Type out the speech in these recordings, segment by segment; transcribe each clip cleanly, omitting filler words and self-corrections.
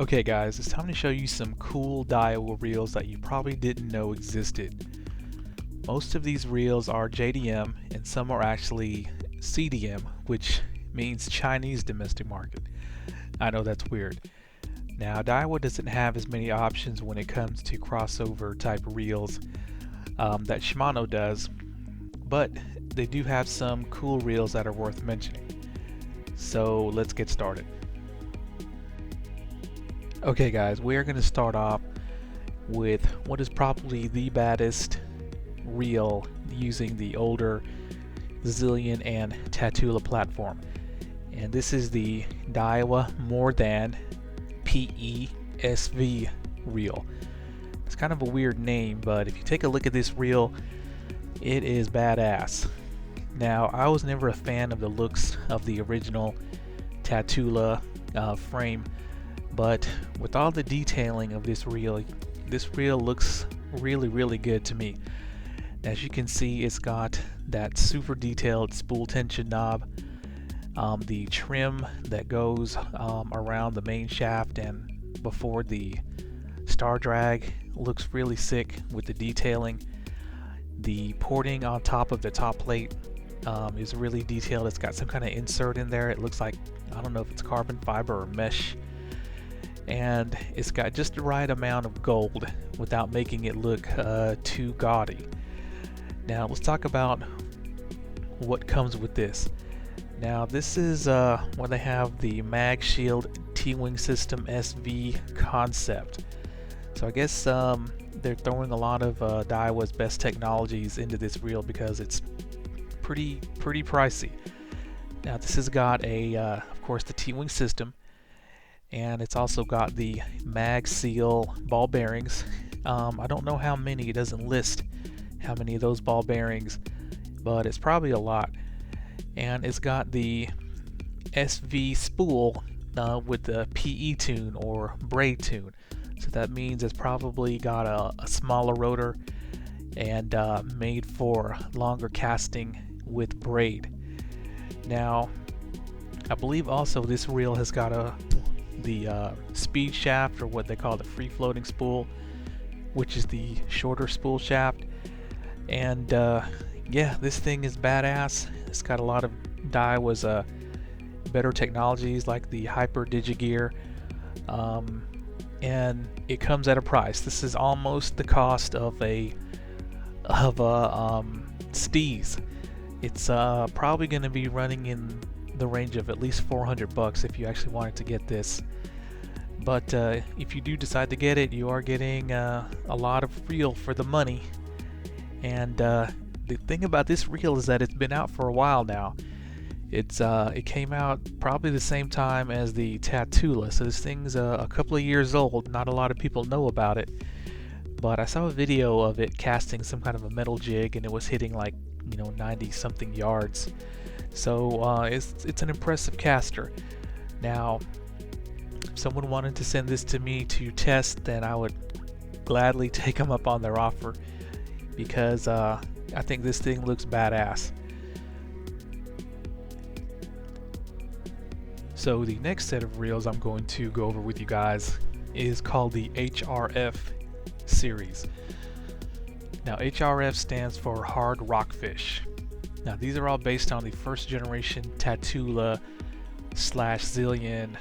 Okay guys, it's time to show you some cool Daiwa reels that you probably didn't know existed. Most of these reels are JDM and some are actually CDM, which means Chinese domestic market. I know that's weird. Now Daiwa doesn't have as many options when it comes to crossover type reels that Shimano does, but they do have some cool reels that are worth mentioning. So let's get started. Okay guys, we are going to start off with what is probably the baddest reel using the older ZILLION and TATULA platform. And this is the DAIWA More Than PESV reel. It's kind of a weird name, but if you take a look at this reel, it is badass. Now, I was never a fan of the looks of the original TATULA frame, but with all the detailing of this reel looks really good to me. As you can see, it's got that super detailed spool tension knob, the trim that goes around the main shaft and before the star drag looks really sick with the detailing. The porting on top of the top plate is really detailed. It's got some kind of insert in there. It looks like, I don't know if it's carbon fiber or mesh, and it's got just the right amount of gold without making it look too gaudy. Now let's talk about what comes with this. Now this is where they have the Mag Shield T-Wing System SV concept. So I guess they're throwing a lot of Daiwa's best technologies into this reel because it's pretty pricey. Now this has got a of course the T-Wing system, and it's also got the mag seal ball bearings. I don't know how many, it doesn't list how many of those ball bearings, but it's probably a lot. And it's got the SV spool with the PE tune or braid tune. So that means it's probably got a smaller rotor and made for longer casting with braid. Now, I believe also this reel has got the speed shaft, or what they call the free floating spool, which is the shorter spool shaft. And yeah, this thing is badass. It's got a lot of Daiwa's better technologies like the Hyper Digigear, and it comes at a price. This is almost the cost of a STEEZ. It's probably going to be running in the range of at least $400 if you actually wanted to get this. But if you do decide to get it, you are getting a lot of reel for the money. And the thing about this reel is that it's been out for a while now. It came out probably the same time as the TATULA, so this thing's a couple of years old. Not a lot of people know about it, but I saw a video of it casting some kind of a metal jig, and it was hitting like 90 something yards. So it's an impressive caster. Now, if someone wanted to send this to me to test, then I would gladly take them up on their offer, because I think this thing looks badass. So the next set of reels I'm going to go over with you guys is called the HRF series. Now HRF stands for Hard Rockfish. Now these are all based on the first generation TATULA / ZILLION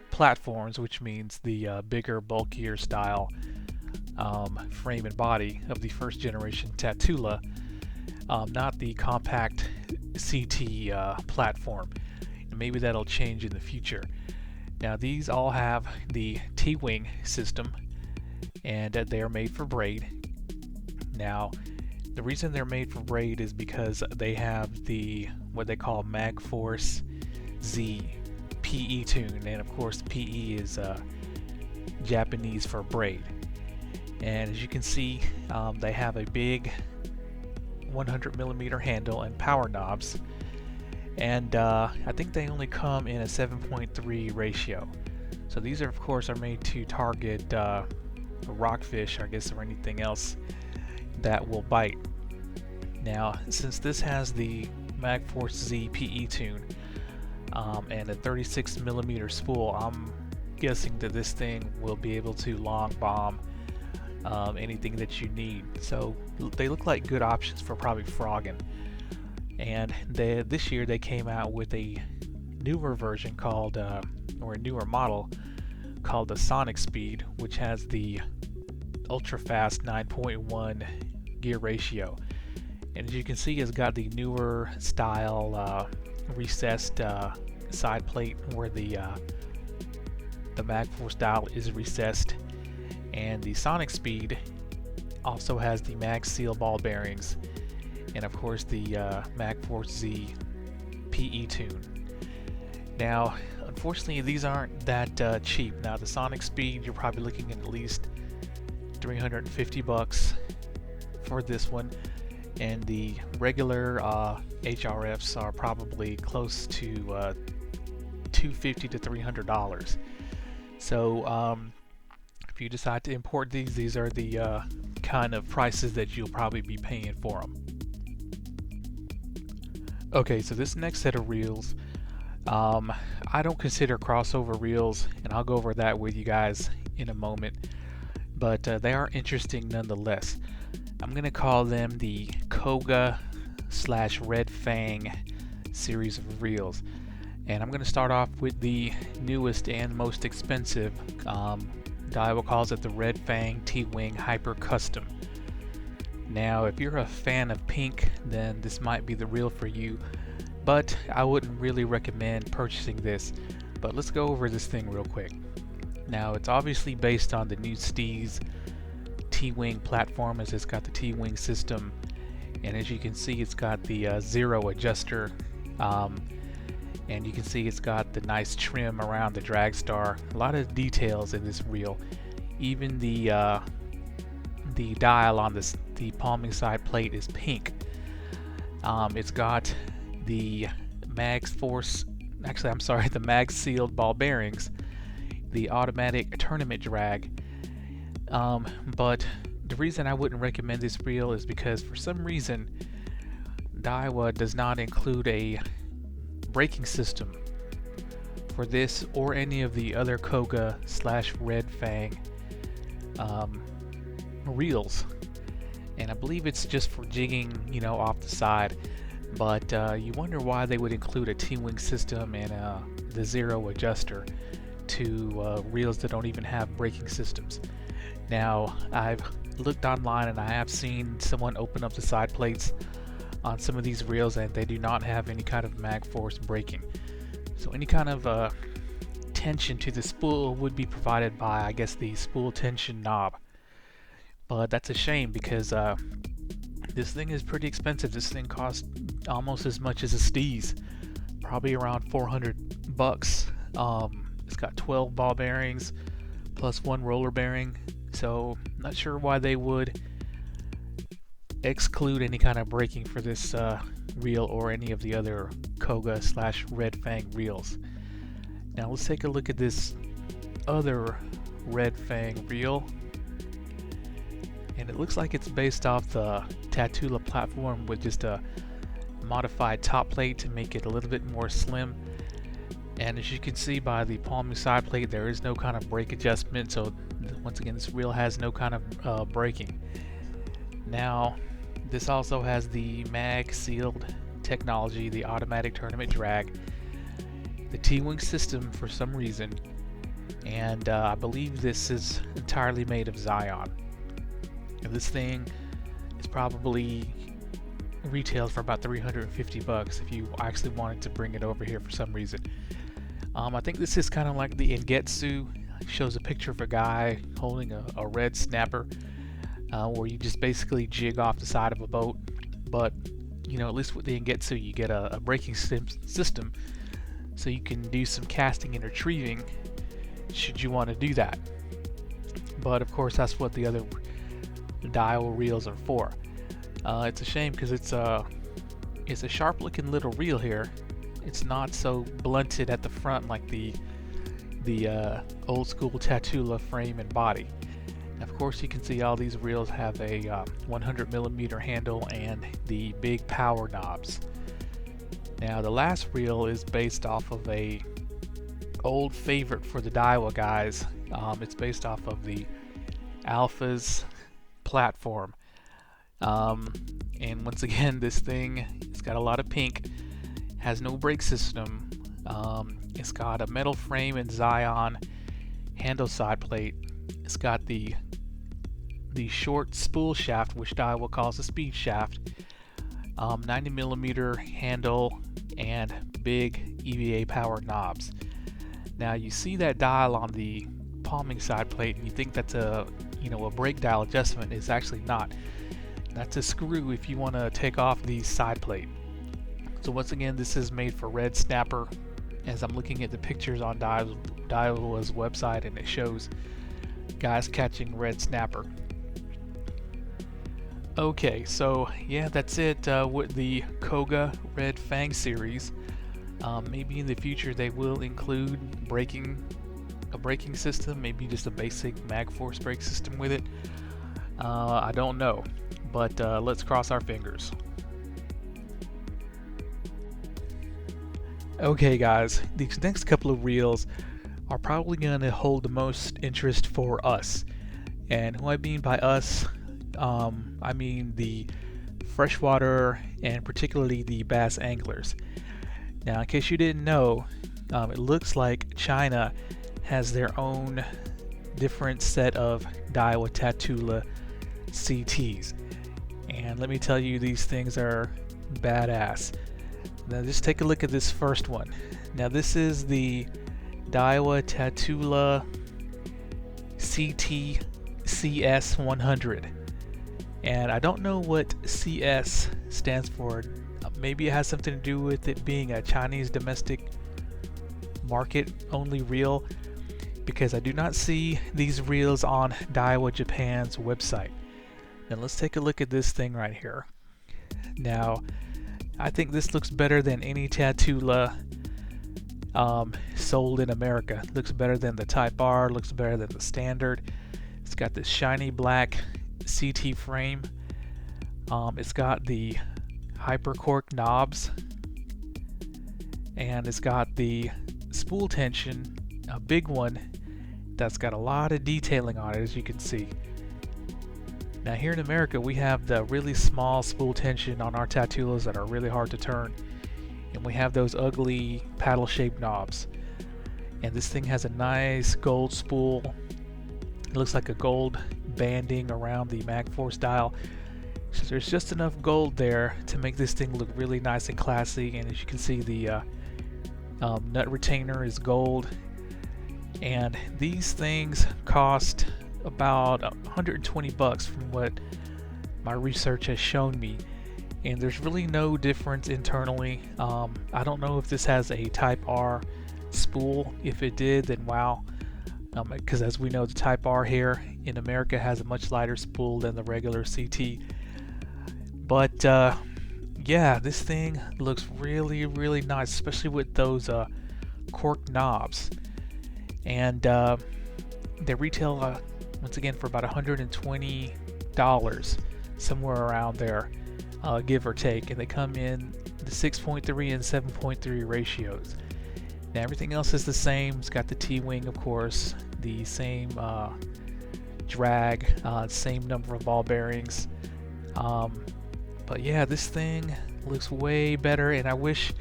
platforms, which means the bigger, bulkier style frame and body of the first generation TATULA, not the compact CT platform. And maybe that'll change in the future. Now these all have the T-Wing system, and they are made for braid. Now the reason they're made for braid is because they have what they call MagForce Z PE tune, and of course PE is Japanese for braid. And as you can see, they have a big 100mm handle and power knobs, and I think they only come in a 7.3 ratio. So these are, of course, are made to target rockfish, I guess, or anything else that will bite. Now, since this has the MagForce Z PE tune and a 36mm spool, I'm guessing that this thing will be able to long bomb anything that you need. So they look like good options for probably frogging. And this year they came out with a newer version called, or a newer model called the Sonic Speed, which has the ultra fast 9.1 gear ratio. And as you can see, it's got the newer style recessed side plate where the mag force dial is recessed, and the Sonic Speed also has the mag seal ball bearings, and of course the mag force Z PE tune. Now unfortunately these aren't that cheap. Now the Sonic Speed, you're probably looking at least $350 for this one, and the regular HRFs are probably close to $250 to $300. So if you decide to import these are the kind of prices that you'll probably be paying for them. Okay, so this next set of reels, I don't consider crossover reels, and I'll go over that with you guys in a moment, but they are interesting nonetheless. I'm going to call them the Koga / Red Fang series of reels, and I'm going to start off with the newest and most expensive. Daiwa calls it the Red Fang T-Wing Hyper Custom. Now if you're a fan of pink, then this might be the reel for you, but I wouldn't really recommend purchasing this. But let's go over this thing real quick. Now it's obviously based on the new STEEZ T-Wing platform, as it's got the T-Wing system, and as you can see it's got the zero adjuster, and you can see it's got the nice trim around the drag star. A lot of details in this reel. Even the dial on the palming side plate is pink. It's got the the mag sealed ball bearings, the automatic tournament drag. But the reason I wouldn't recommend this reel is because for some reason Daiwa does not include a braking system for this or any of the other Koga / Red Fang reels, and I believe it's just for jigging, you know, off the side. But you wonder why they would include a T-Wing system and the zero adjuster to reels that don't even have braking systems. Now I've looked online and I have seen someone open up the side plates on some of these reels, and they do not have any kind of mag force braking. So any kind of tension to the spool would be provided by, I guess, the spool tension knob. But that's a shame because this thing is pretty expensive. This thing costs almost as much as a STEEZ, probably around $400. It's got 12 ball bearings plus one roller bearing, so not sure why they would exclude any kind of braking for this reel or any of the other Koga / Red Fang reels. Now let's take a look at this other Red Fang reel, and it looks like it's based off the TATULA platform with just a modified top plate to make it a little bit more slim. And as you can see by the palming side plate, there is no kind of brake adjustment, so once again this reel has no kind of braking. Now this also has the mag sealed technology, the automatic tournament drag, the T-Wing system for some reason, and I believe this is entirely made of Zion. And this thing is probably retails for about $350 if you actually wanted to bring it over here for some reason. I think this is kind of like the Ingetsu. It shows a picture of a guy holding a red snapper, where you just basically jig off the side of a boat. But you know, at least with the Ingetsu you get a braking system, so you can do some casting and retrieving should you want to do that. But of course that's what the other Daiwa reels are for. It's a shame because it's a sharp looking little reel here. It's not so blunted at the front like the old school TATULA frame and body. Of course you can see all these reels have a 100mm handle and the big power knobs. Now the last reel is based off of a old favorite for the Daiwa guys. It's based off of the Alpha's platform. And once again, this thing, it's got a lot of pink, has no brake system. It's got a metal frame and Zion handle side plate. It's got the short spool shaft, which Daiwa calls a speed shaft, 90mm handle, and big EVA power knobs. Now you see that dial on the palming side plate, and you think that's a brake dial adjustment. It's actually not. That's a screw if you want to take off the side plate. So once again, this is made for red snapper. As I'm looking at the pictures on Daiwa's website, and it shows guys catching red snapper. Okay, so yeah, that's it with the Koga Red Fang series. Maybe in the future they will include a braking system, maybe just a basic MagForce brake system with it. I don't know, but let's cross our fingers. Okay guys, these next couple of reels are probably going to hold the most interest for us. And who I mean by us, I mean the freshwater and particularly the bass anglers. Now, in case you didn't know, it looks like China has their own different set of Daiwa TATULA CTs. And let me tell you, these things are badass. Now just take a look at this first one. Now this is the Daiwa TATULA CT CS100. And I don't know what CS stands for. Maybe it has something to do with it being a Chinese domestic market only reel, because I do not see these reels on Daiwa Japan's website. Now let's take a look at this thing right here. Now I think this looks better than any TATULA sold in America. Looks better than the Type R, looks better than the standard. It's got this shiny black CT frame. It's got the hypercork knobs, and it's got the spool tension, a big one that's got a lot of detailing on it, as you can see. Now here in America, we have the really small spool tension on our TATULAs that are really hard to turn, and we have those ugly paddle shaped knobs. And this thing has a nice gold spool. It looks like a gold banding around the MagForce dial. So there's just enough gold there to make this thing look really nice and classy. And as you can see, the nut retainer is gold. And these things cost about 120 bucks from what my research has shown me. And there's really no difference internally. I don't know if this has a Type R spool. If it did, then wow. Because as we know, the Type R here in America has a much lighter spool than the regular CT. But yeah, this thing looks really, really nice, especially with those cork knobs. And they retail once again for about $120, somewhere around there, give or take. And they come in the 6.3 and 7.3 ratios. Now everything else is the same. It's got the T-wing, of course, the same drag, same number of ball bearings. But yeah, this thing looks way better, and I wish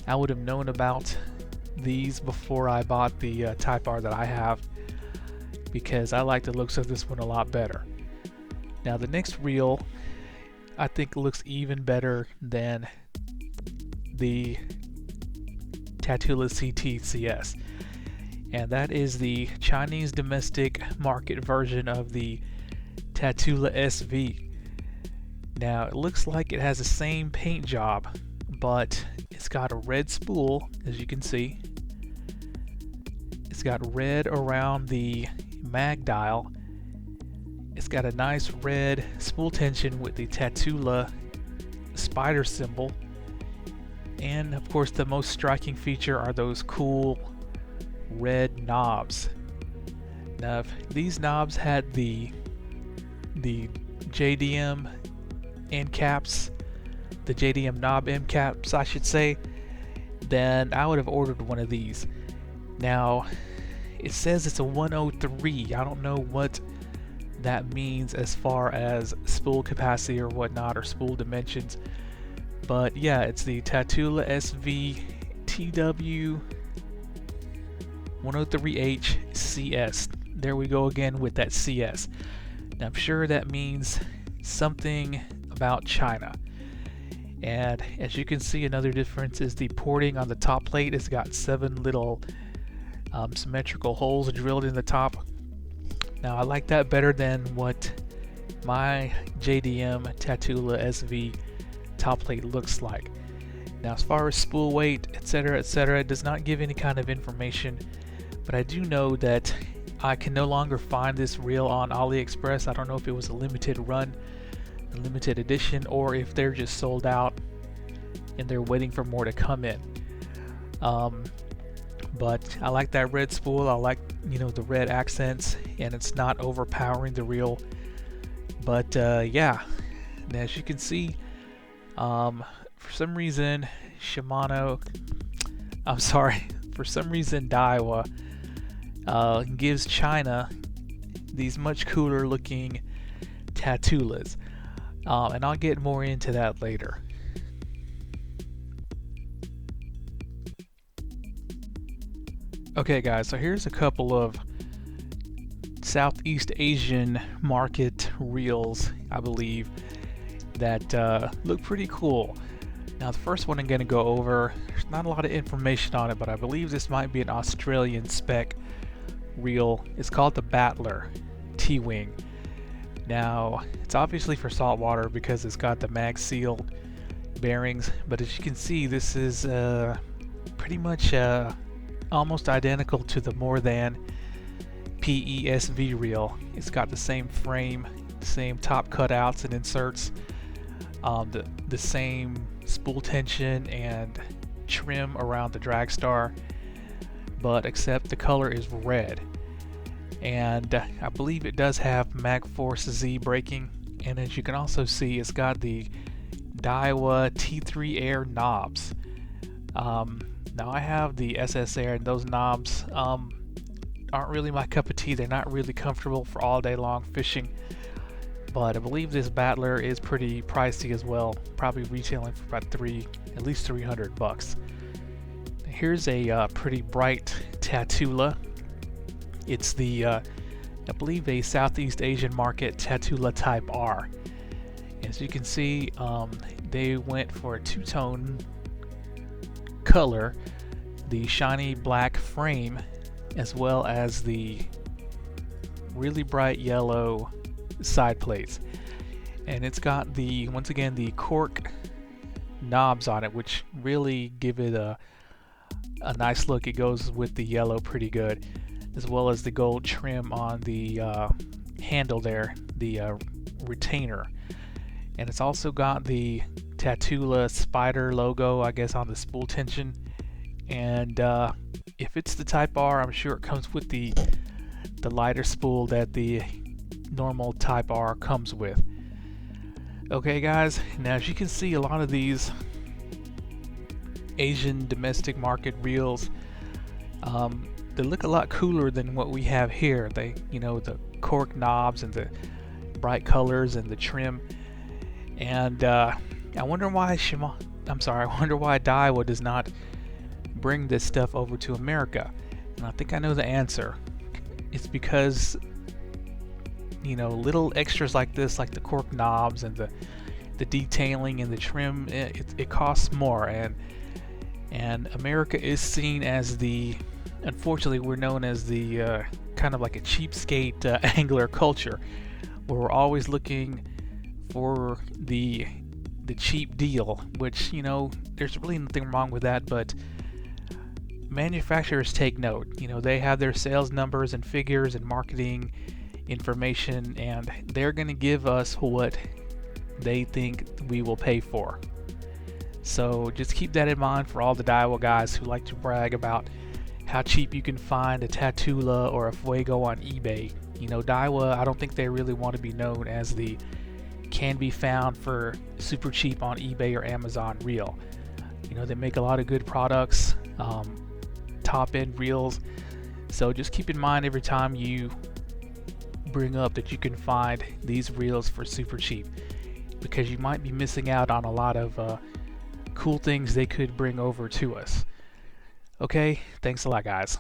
I would have known about these before I bought the Type R that I have, because I like the looks of this one a lot better. Now the next reel I think looks even better than the TATULA CTCS, and that is the Chinese domestic market version of the TATULA SV. Now it looks like it has the same paint job, but it's got a red spool, as you can see. It's got red around the mag dial. It's got a nice red spool tension with the TATULA spider symbol. And of course, the most striking feature are those cool red knobs. Now if these knobs had the JDM end caps, the JDM knob end caps I should say, then I would have ordered one of these. Now, it says it's a 103. I don't know what that means as far as spool capacity or whatnot, or spool dimensions. But yeah, it's the TATULA SV TW 103H CS. There we go again with that CS. Now, I'm sure that means something about China. And as you can see, another difference is the porting on the top plate. It's got 7 little symmetrical holes drilled in the top. Now, I like that better than what my JDM TATULA SV top plate looks like. Now, as far as spool weight, etc., it does not give any kind of information, but I do know that I can no longer find this reel on AliExpress. I don't know if it was a limited run, a limited edition, or if they're just sold out and they're waiting for more to come in. But I like that red spool. I like, you know, the red accents, and it's not overpowering the reel. But yeah, and as you can see, for some reason for some reason DAIWA gives China these much cooler looking TATULAs, and I'll get more into that later. Okay guys, so here's a couple of Southeast Asian market reels, I believe, that look pretty cool. Now, the first one I'm going to go over, there's not a lot of information on it, but I believe this might be an Australian spec reel. It's called the Battler T-Wing. Now, it's obviously for saltwater because it's got the mag sealed bearings, but as you can see, this is pretty much almost identical to the More Than PESV reel. It's got the same frame, the same top cutouts and inserts, the same spool tension and trim around the drag star, but except the color is red. And I believe it does have Mag Force Z braking, and as you can also see, it's got the DAIWA T3 Air knobs. Now I have the SS Air, and those knobs aren't really my cup of tea. They're not really comfortable for all day long fishing, but I believe this Battler is pretty pricey as well, probably retailing for about at least $300. Here's a pretty bright TATULA. It's the I believe a Southeast Asian market TATULA Type R. As you can see, they went for a two-tone color, the shiny black frame, as well as the really bright yellow side plates. And it's got the, once again, the cork knobs on it, which really give it a nice look. It goes with the yellow pretty good, as well as the gold trim on the handle there, the retainer. And it's also got the TATULA Spider logo, I guess, on the spool tension. And if it's the Type R, I'm sure it comes with the lighter spool that the normal Type R comes with. Okay guys, now as you can see, a lot of these Asian domestic market reels, they look a lot cooler than what we have here. They, you know, the cork knobs and the bright colors and the trim. And I wonder why DAIWA does not bring this stuff over to America. And I think I know the answer. It's because, you know, little extras like this, like the cork knobs and the detailing and the trim, it costs more, and America is seen as the, unfortunately, we're known as the kind of like a cheapskate angler culture, where we're always looking for the cheap deal, which, you know, there's really nothing wrong with that, but manufacturers take note. You know, they have their sales numbers and figures and marketing information, and they're going to give us what they think we will pay for. So just keep that in mind for all the DAIWA guys who like to brag about how cheap you can find a TATULA or a FUEGO on eBay. You know, DAIWA, I don't think they really want to be known as the can be found for super cheap on eBay or Amazon reel. You know, they make a lot of good products. top end reels. So just keep in mind every time you bring up that you can find these reels for super cheap, because you might be missing out on a lot of cool things they could bring over to us. Okay, thanks a lot, guys.